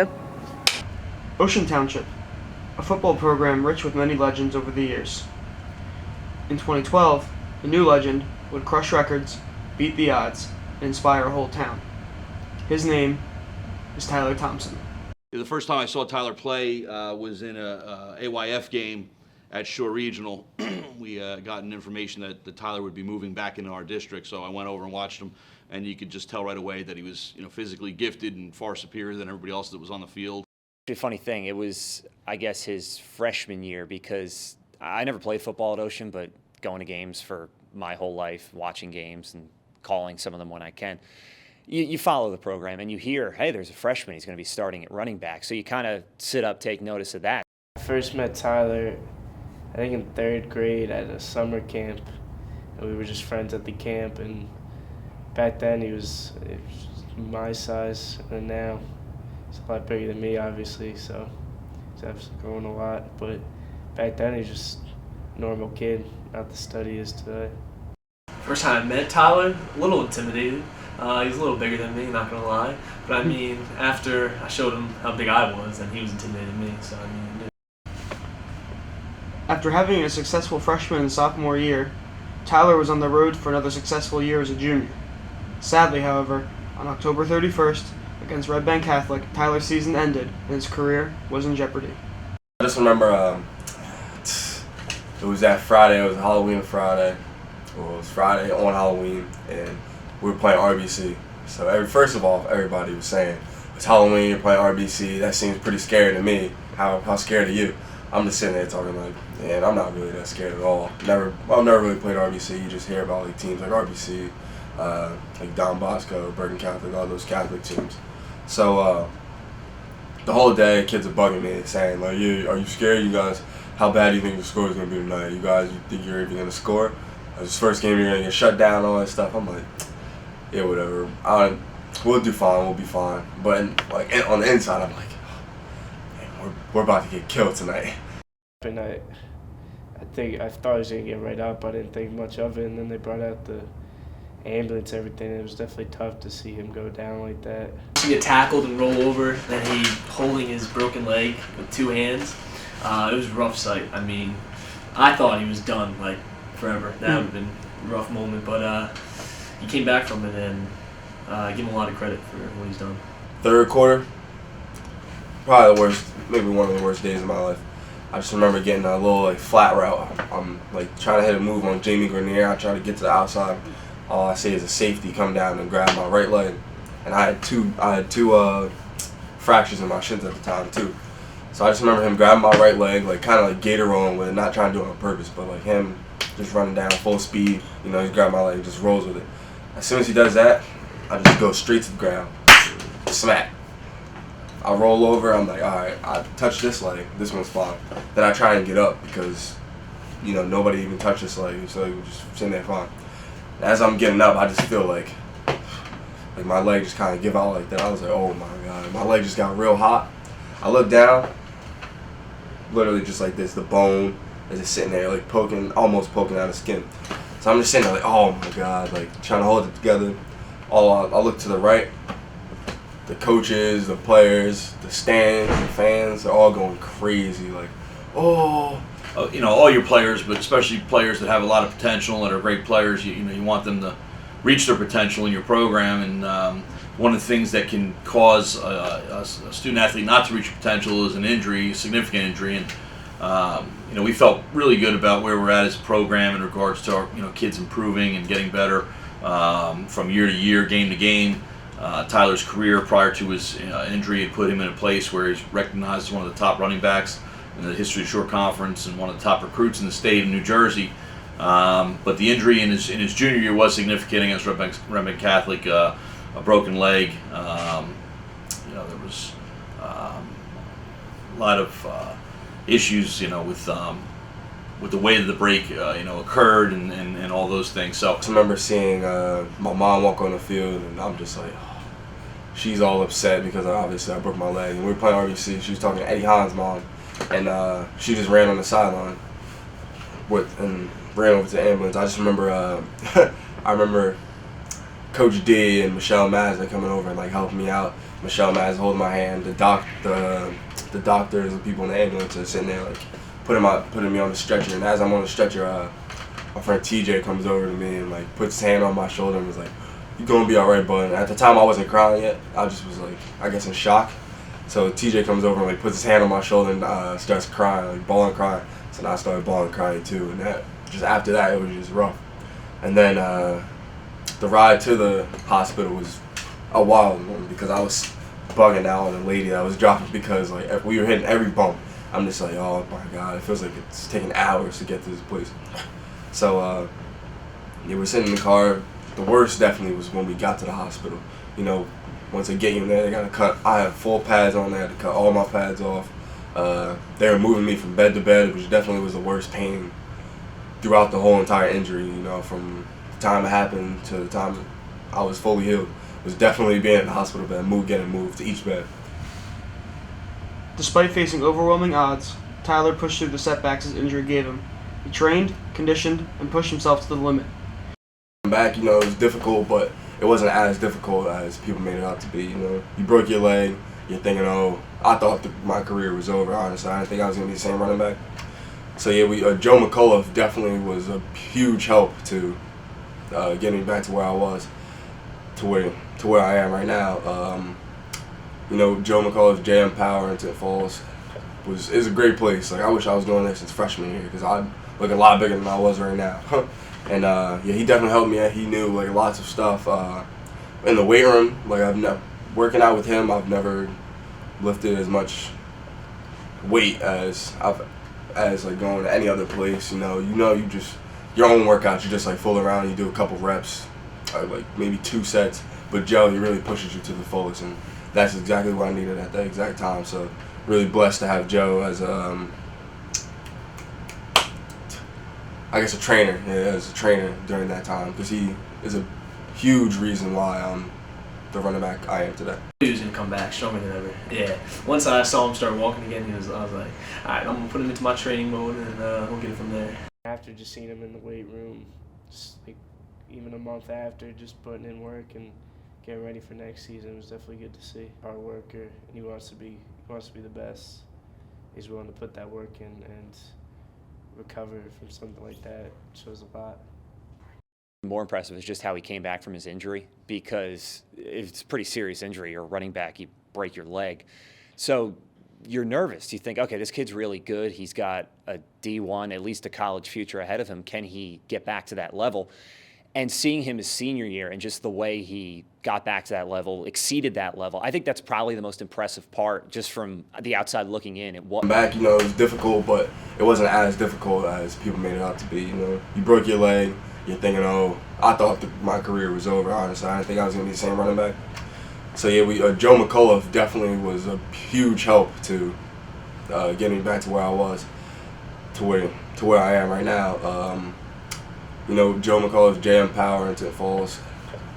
Go. Ocean Township, a football program rich with many legends over the years. In 2012, a new legend would crush records, beat the odds, and inspire a whole town. His name is Tyler Thompson. The first time I saw Tyler play was in a AYF game at Shore Regional. We gotten information that Tyler would be moving back into our district, so I went over and watched him, and you could just tell right away that he was, physically gifted and far superior than everybody else that was on the field. A funny thing, it was, I guess, his freshman year, because I never played football at Ocean, but going to games for my whole life, watching games and calling some of them when I can. You follow the program and you hear, hey, there's a freshman, he's going to be starting at running back. So you kind of sit up, take notice of that. I first met Tyler, I think in 3rd grade at a summer camp, and we were just friends at the camp. And back then he was my size, and now he's a lot bigger than me, obviously, so he's obviously grown a lot. But back then he was just a normal kid, not the stud he is today. First time I met Tyler, a little intimidated. He was a little bigger than me, not gonna lie. But I mean, after I showed him how big I was, then he was intimidating me. So I mean. After having a successful freshman and sophomore year, Tyler was on the road for another successful year as a junior. Sadly, however, on October 31st, against Red Bank Catholic, Tyler's season ended and his career was in jeopardy. I just remember it was that Friday, it was Halloween Friday. Well, it was Friday on Halloween, and we were playing RBC. So first of all, everybody was saying, it's Halloween, you're playing RBC, that seems pretty scary to me. How scared are you? I'm just sitting there talking like, man, I'm not really that scared at all. I've never really played RBC. You just hear about like teams like RBC, like Don Bosco, Bergen Catholic, all those Catholic teams. So the whole day, kids are bugging me, saying like, are you scared? You guys, how bad do you think the score is gonna be tonight? You think you're even gonna score? This first game you're gonna get shut down, all that stuff. I'm like, yeah, whatever. We'll do fine. We'll be fine. But on the inside, I'm like, man, we're about to get killed tonight. And I thought I was gonna get right up. I didn't think much of it. And then they brought out the ambulance, everything. It was definitely tough to see him go down like that. To get tackled and roll over, then he holding his broken leg with 2 hands. It was a rough sight. I mean, I thought he was done, like, forever. That would have been a rough moment, but he came back from it, and I give him a lot of credit for what he's done. 3rd quarter, probably the worst, maybe one of the worst days of my life. I just remember getting a little flat route. I'm trying to hit a move on Jamie Grenier. I try to get to the outside. All I see is a safety come down and grab my right leg, and I had two fractures in my shins at the time too. So I just remember him grabbing my right leg, kind of gator rolling with it, not trying to do it on purpose, but him just running down full speed. He's grabbing my leg, just rolls with it. As soon as he does that, I just go straight to the ground, smack. I roll over. I'm like, all right, I touch this leg. This one's fine. Then I try and get up because, nobody even touched this leg, so we're just sitting there fine. And as I'm getting up, I just feel like my leg just kind of give out like that. I was like, oh my god, my leg just got real hot. I look down, literally just like this, the bone is just sitting there, almost poking out of skin. So I'm just sitting there like, oh my god, trying to hold it together. I look to the right. The coaches, the players, the stands, the fans, they're all going crazy. Oh. All your players, but especially players that have a lot of potential and are great players, you want them to reach their potential in your program. And one of the things that can cause a student athlete not to reach potential is an injury, a significant injury. And we felt really good about where we're at as a program in regards to our kids improving and getting better from year to year, game to game. Tyler's career prior to his injury had put him in a place where he's recognized as one of the top running backs in the history of Shore Conference and one of the top recruits in the state of New Jersey. But the injury in his junior year was significant against Red Bank Catholic, a broken leg. There was a lot of issues, with the way that the break, occurred and all those things. So I remember seeing my mom walk on the field, and I'm just like, oh, she's all upset because obviously I broke my leg. And we were playing RBC. She was talking to Eddie Hahn's mom, and she just ran on the sideline and ran over to the ambulance. I just remember, Coach D and Michelle Maz coming over and like helping me out. Michelle Maz holding my hand. The doctors and people in the ambulance are sitting there like putting me on the stretcher. And as I'm on the stretcher, my friend TJ comes over to me and like puts his hand on my shoulder and was like, "You're gonna be all right, bud." And at the time I wasn't crying yet. I just was like, I guess in shock. So TJ comes over and like puts his hand on my shoulder and starts crying, like bawling, crying. So then I started bawling, crying too. And that just after that it was just rough. And then the ride to the hospital was a wild one because I was bugging out on the lady that was dropping because like if we were hitting every bump. I'm just like, oh my God, it feels like it's taking hours to get to this place. So yeah, we're sitting in the car. The worst definitely was when we got to the hospital. You know, once they get you in there, they gotta cut. I had full pads on. They had to cut all my pads off. They were moving me from bed to bed, which definitely was the worst pain throughout the whole entire injury. You know, from the time it happened to the time I was fully healed. It was definitely being in the hospital bed, getting moved to each bed. Despite facing overwhelming odds, Tyler pushed through the setbacks his injury gave him. He trained, conditioned, and pushed himself to the limit. Back, you know, it was difficult, but it wasn't as difficult as people made it out to be. You know, you broke your leg, you're thinking, oh, I thought my career was over. Honestly, I didn't think I was gonna be the same running back. So yeah, Joe McCullough definitely was a huge help to getting me back to where I was, to where I am right now. You know, Joe McCullough's JM Power in Tent Falls is a great place. Like I wish I was going there since freshman year because I look a lot bigger than I was right now. And yeah, he definitely helped me. He knew like lots of stuff in the weight room. Like working out with him, I've never lifted as much weight as like going to any other place. You just your own workouts. You just like fool around. You do a couple reps, like maybe 2 sets. But Joe, he really pushes you to the fullest, and that's exactly what I needed at that exact time. So really blessed to have Joe as I guess a trainer, as a trainer during that time, because he is a huge reason why I'm the running back I am today. He was gonna come back stronger than ever. Yeah. Once I saw him start walking again, I was like, all right, I'm gonna put him into my training mode, and we'll get it from there. After just seeing him in the weight room, just like even a month after, just putting in work and getting ready for next season, it was definitely good to see. Hard worker, and he wants to be the best. He's willing to put that work in and recover from something like that. It shows a lot. More impressive is just how he came back from his injury, because it's a pretty serious injury. You're a running back, you break your leg. So you're nervous. You think, okay, this kid's really good. He's got a D1, at least a college future ahead of him. Can he get back to that level? And seeing him his senior year and just the way he got back to that level, exceeded that level, I think that's probably the most impressive part, just from the outside looking in. Back, you know, it was difficult, but it wasn't as difficult as people made it out to be. You know, you broke your leg, you're thinking, oh, I thought my career was over. Honestly, I didn't think I was gonna be the same running back. So yeah, Joe McCullough definitely was a huge help to getting me back to where I was, to where I am right now. You know, Joe McCullough's JM Power in Tent Falls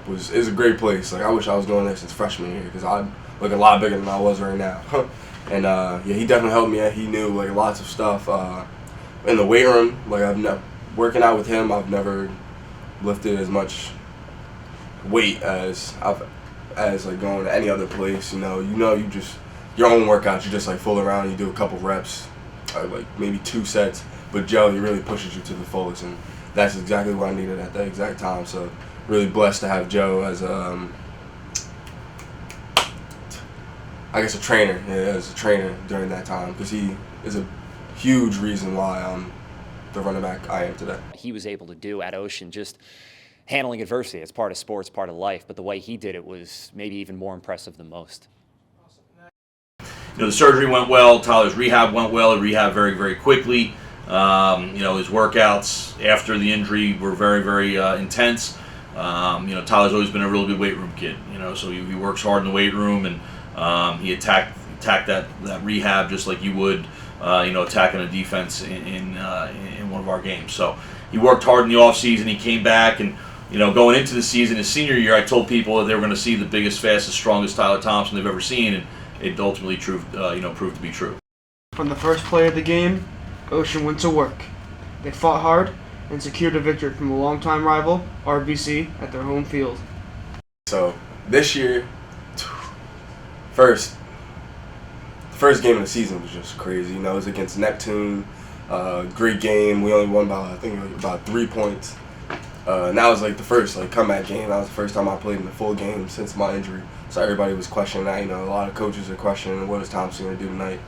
is a great place. Like I wish I was going there since freshman year because I look a lot bigger than I was right now. And yeah, he definitely helped me. He knew like lots of stuff in the weight room. Like working out with him, I've never lifted as much weight as like going to any other place. You just your own workouts. You just like fool around. You do a couple reps, like maybe 2 sets. But Joe, he really pushes you to the fullest, and that's exactly what I needed at that exact time. So really blessed to have Joe as I guess a trainer, as a trainer during that time, because he is a huge reason why I'm the running back I am today. He was able to do at Ocean, just handling adversity. It's part of sports, part of life, but the way he did it was maybe even more impressive than most. You know, the surgery went well. Tyler's rehab went well. He rehabbed very, very quickly. You know, his workouts after the injury were very, very intense. You know, Tyler's always been a really good weight room kid. You know, so he works hard in the weight room, and he attacked that rehab just like you would, you know, attacking a defense in one of our games. So he worked hard in the off season. He came back, and you know, going into the season, his senior year, I told people that they were going to see the biggest, fastest, strongest Tyler Thompson they've ever seen, and it ultimately proved to be true. From the first play of the game, Ocean went to work. They fought hard and secured a victory from a longtime rival, RBC, at their home field. So this year, first game of the season was just crazy. You know, it was against Neptune. Great game. We only won by, I think, about 3 points. And that was like the first comeback game. That was the first time I played in a full game since my injury. So everybody was questioning that. You know, a lot of coaches are questioning what is Thompson going to do tonight.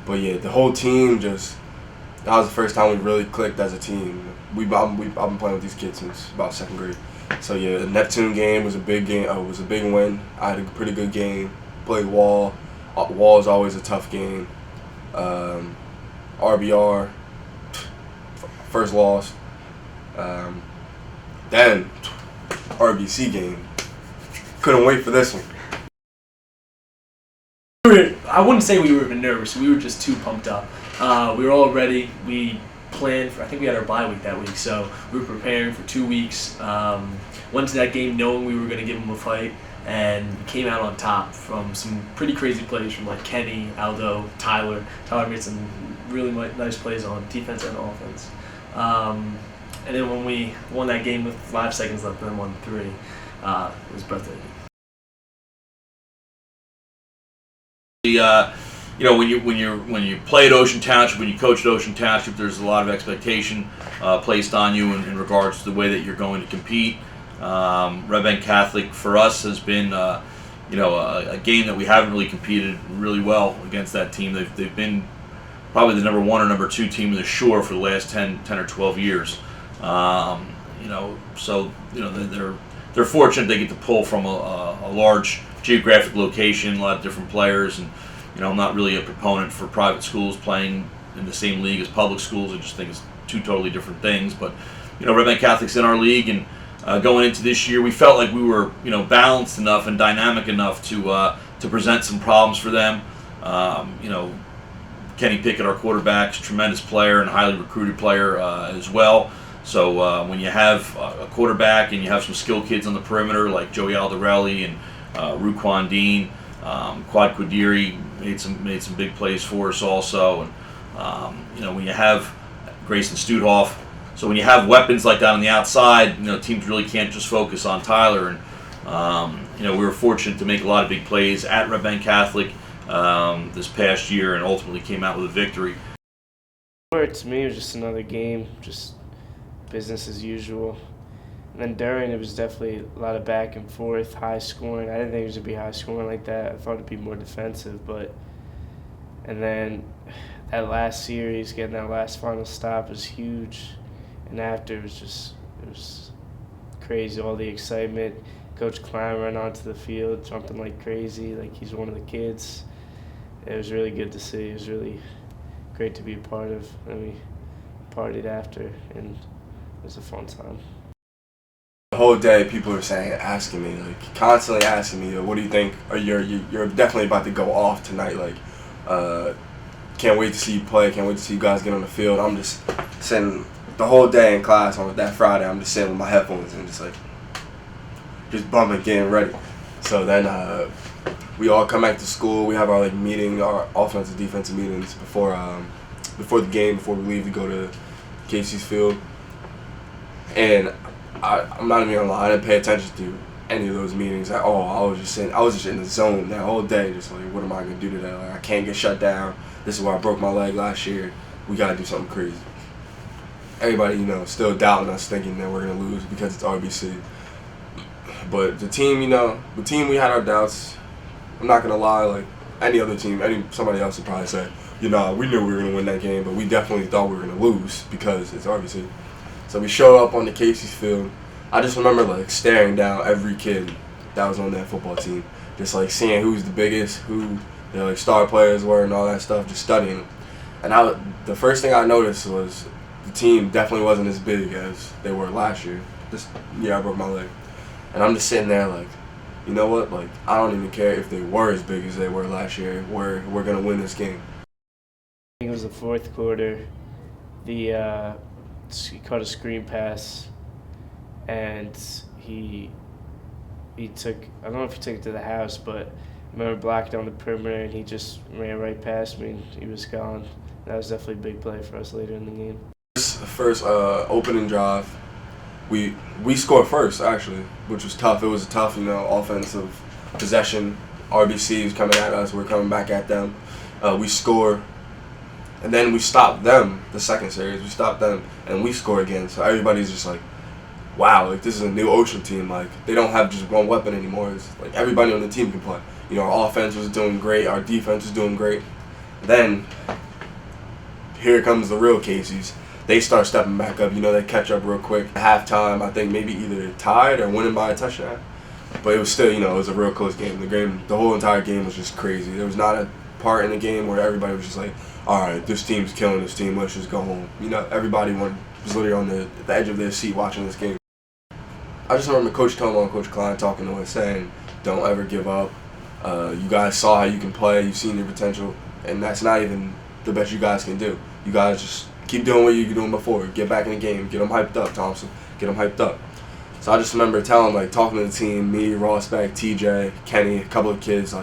But yeah, the whole team that was the first time we really clicked as a team. I've been playing with these kids since about second grade. So yeah, the Neptune game was a big game. Was a big win. I had a pretty good game. Played Wall. Wall is always a tough game. RBR, first loss. Then RBC game. Couldn't wait for this one. I wouldn't say we were even nervous. We were just too pumped up. We were all ready. We planned for, I think we had our bye week that week, so we were preparing for 2 weeks. Went to that game knowing we were going to give them a fight, and came out on top from some pretty crazy plays from like Kenny, Aldo, Tyler. Tyler made some really nice plays on defense and offense. And then when we won that game with 5 seconds left and then won 3, it was breathtaking. You know, when you play at Ocean Township, when you coach at Ocean Township, there's a lot of expectation placed on you in regards to the way that you're going to compete. Red Bank Catholic for us has been a game that we haven't really competed really well against that team. They've been probably the number 1 or number 2 team in the Shore for the last 10 or 12 years. They're fortunate they get to pull from a large geographic location, a lot of different players, and I'm not really a proponent for private schools playing in the same league as public schools. I just think it's 2 totally different things. But Red Bank Catholic's in our league, and going into this year, we felt like we were balanced enough and dynamic enough to present some problems for them. Kenny Pickett, our quarterback, is a tremendous player and highly recruited player as well. So when you have a quarterback and you have some skilled kids on the perimeter like Joey Aldarelli and Ruquan Dean, Quad Quadiri made some big plays for us also, and when you have Grayson Studhoff, so when you have weapons like that on the outside, teams really can't just focus on Tyler. And we were fortunate to make a lot of big plays at Red Bank Catholic this past year, and ultimately came out with a victory. To me, it was just another game, just business as usual. And then during, it was definitely a lot of back and forth, high scoring. I didn't think it was going to be high scoring like that. I thought it'd be more defensive, and then that last series, getting that last final stop was huge. And after, it was crazy, all the excitement. Coach Klein ran onto the field, jumping like crazy, like he's one of the kids. It was really good to see. It was really great to be a part of. And we partied after, and it was a fun time. The whole day, people were asking me, constantly asking me, what do you think? Or you're definitely about to go off tonight. Can't wait to see you play. Can't wait to see you guys get on the field. I'm just sitting the whole day in class on that Friday. I'm just sitting with my headphones and just bumping, getting ready. So then we all come back to school. We have our meeting, our offensive, defensive meetings before the game, before we leave to go to Casey's field. And I'm not even gonna lie, I didn't pay attention to any of those meetings at all. I was just in the zone that whole day, just what am I gonna do today? I can't get shut down. This is where I broke my leg last year. We gotta do something crazy. Everybody, still doubting us, thinking that we're gonna lose because it's RBC. But the team, we had our doubts. I'm not gonna lie, any other team, somebody else would probably say, we knew we were gonna win that game, but we definitely thought we were gonna lose because it's RBC. So we showed up on the Casey's field. I just remember staring down every kid that was on that football team, just seeing who's the biggest, who their star players were, and all that stuff. Just studying them. And the first thing I noticed was the team definitely wasn't as big as they were last year. This year I broke my leg, and I'm just sitting there you know what? I don't even care if they were as big as they were last year. We're gonna win this game. I think it was the fourth quarter. He caught a screen pass, and he took, I don't know if he took it to the house, but I remember blocked on the perimeter, and he just ran right past me, and he was gone. That was definitely a big play for us later in the game. First opening drive, we scored first actually, which was tough. It was a tough, offensive possession. RBC was coming at us. We're coming back at them. We score, and then we stopped them. The second series, we stopped them, and we score again. So everybody's just like, wow, like this is a new Ocean team. Like they don't have just one weapon anymore. It's like everybody on the team can play. Our offense was doing great. Our defense was doing great. Then here comes the real Casey's. They start stepping back up. They catch up real quick. At halftime, I think maybe either tied or winning by a touchdown. But it was still, it was a real close game. The whole entire game was just crazy. There was not a part in the game where everybody was just like, all right, this team's killing this team. Let's just go home. Everybody was literally on the edge of their seat watching this game. I just remember Coach Tomo and Coach Klein talking to us saying, don't ever give up. You guys saw how you can play. You've seen your potential. And that's not even the best you guys can do. You guys just keep doing what you were doing before. Get back in the game. Get them hyped up, Thompson. Get them hyped up. So I just remember talking to the team, me, Ross Beck, TJ, Kenny, a couple of kids,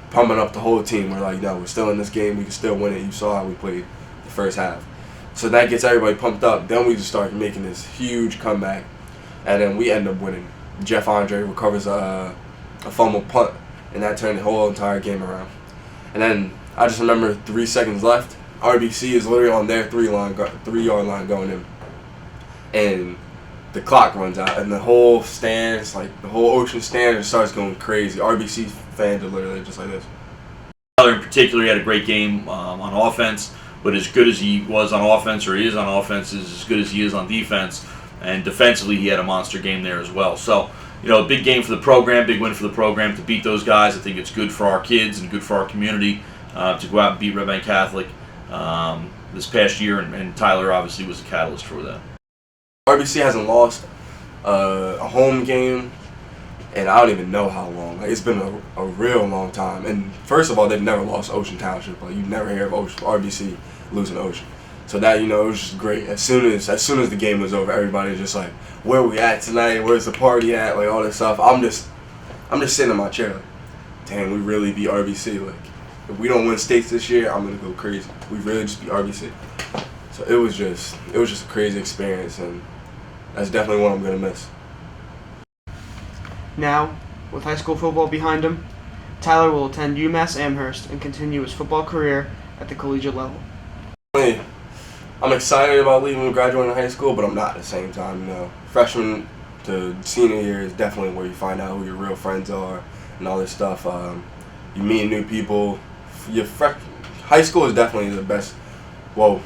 pumping up the whole team. We're like, no, we're still in this game. We can still win it. You saw how we played the first half. So that gets everybody pumped up. Then we just start making this huge comeback. And then we end up winning. Jeff Andre recovers a fumble punt, and that turned the whole entire game around. And then I just remember 3 seconds left. RBC is literally on their 3-yard line going in. And the clock runs out, and the whole stands, the whole Ocean stand, just starts going crazy. RBC fans are literally just like this. Tyler in particular, he had a great game on offense, but as good as he was on offense, or he is on offense, is as good as he is on defense. And defensively, he had a monster game there as well. So, a big game for the program, big win for the program to beat those guys. I think it's good for our kids and good for our community to go out and beat Red Bank Catholic this past year, and Tyler obviously was a catalyst for that. RBC hasn't lost a home game, and I don't even know how long. It's been a real long time. And first of all, they've never lost Ocean Township. You never hear of RBC losing Ocean. So that, it was just great. As soon as the game was over, everybody's just like, where we at tonight? Where's the party at? All this stuff. I'm just sitting in my chair like, damn, we really beat RBC. If we don't win states this year, I'm gonna go crazy. We really just beat RBC. So it was just a crazy experience, and that's definitely what I'm gonna miss. Now, with high school football behind him, Tyler will attend UMass Amherst and continue his football career at the collegiate level. I'm excited about leaving and graduating high school, but I'm not at the same time. Freshman to senior year is definitely where you find out who your real friends are and all this stuff. You meet new people. High school is definitely the best. Well,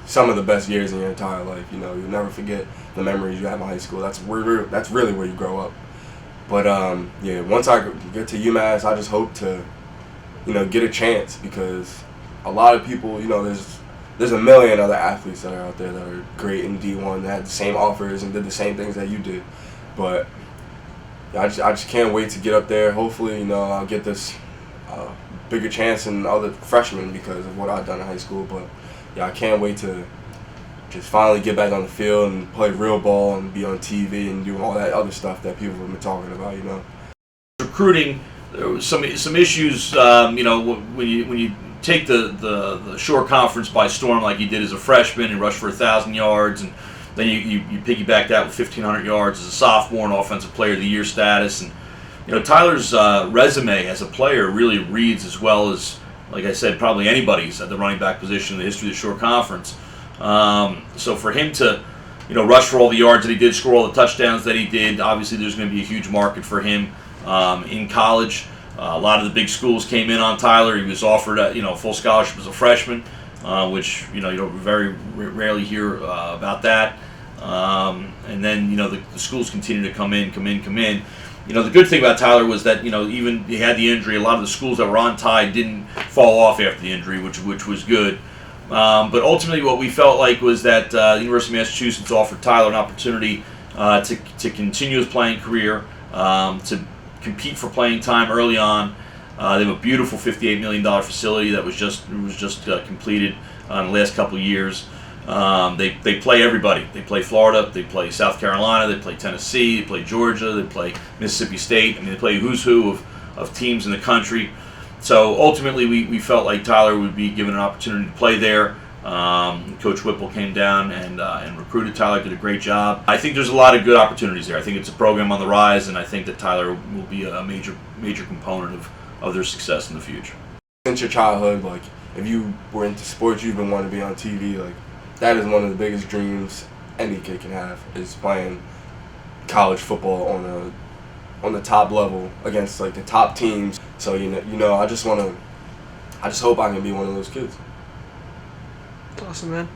some of the best years in your entire life. You'll never forget the memories you have in high school. That's really where you grow up. But once I get to UMass, I just hope to, get a chance, because a lot of people, there's a million other athletes that are out there that are great in D1 that had the same offers and did the same things that you did. But I just can't wait to get up there. Hopefully, I'll get this bigger chance than other freshmen because of what I've done in high school. But I can't wait to just finally get back on the field and play real ball and be on TV and do all that other stuff that people have been talking about. Recruiting, there was some issues. When you take the short conference by storm like he did as a freshman and rushed for 1,000 yards, and then you piggyback that with 1,500 yards as a sophomore and offensive player of the year status. And Tyler's resume as a player really reads as well as, like I said, probably anybody's at the running back position in the history of the short conference. So for him to rush for all the yards that he did, score all the touchdowns that he ddid, obviously there's going to be a huge market for him in college. A lot of the big schools came in on Tyler. He was offered a full scholarship as a freshman, which you don't very rarely hear about that. And then the schools continue to come in. The good thing about Tyler was that even he had the injury. A lot of the schools that were on Ty didn't fall off after the injury, which was good. But ultimately, what we felt like was that the University of Massachusetts offered Tyler an opportunity to continue his playing career, to compete for playing time early on. They have a beautiful $58 million facility that was just completed in the last couple of years. They play everybody. They play Florida, they play South Carolina, they play Tennessee, they play Georgia, they play Mississippi State. They play who's who of teams in the country. So ultimately, we felt like Tyler would be given an opportunity to play there. Coach Whipple came down and recruited Tyler, did a great job. I think there's a lot of good opportunities there. I think it's a program on the rise, and I think that Tyler will be a major component of their success in the future. Since your childhood, like if you were into sports, you've been wanting to be on TV. Like that is one of the biggest dreams any kid can have, is playing college football on the top level against like the top teams. So I just hope I can be one of those kids. Awesome, man.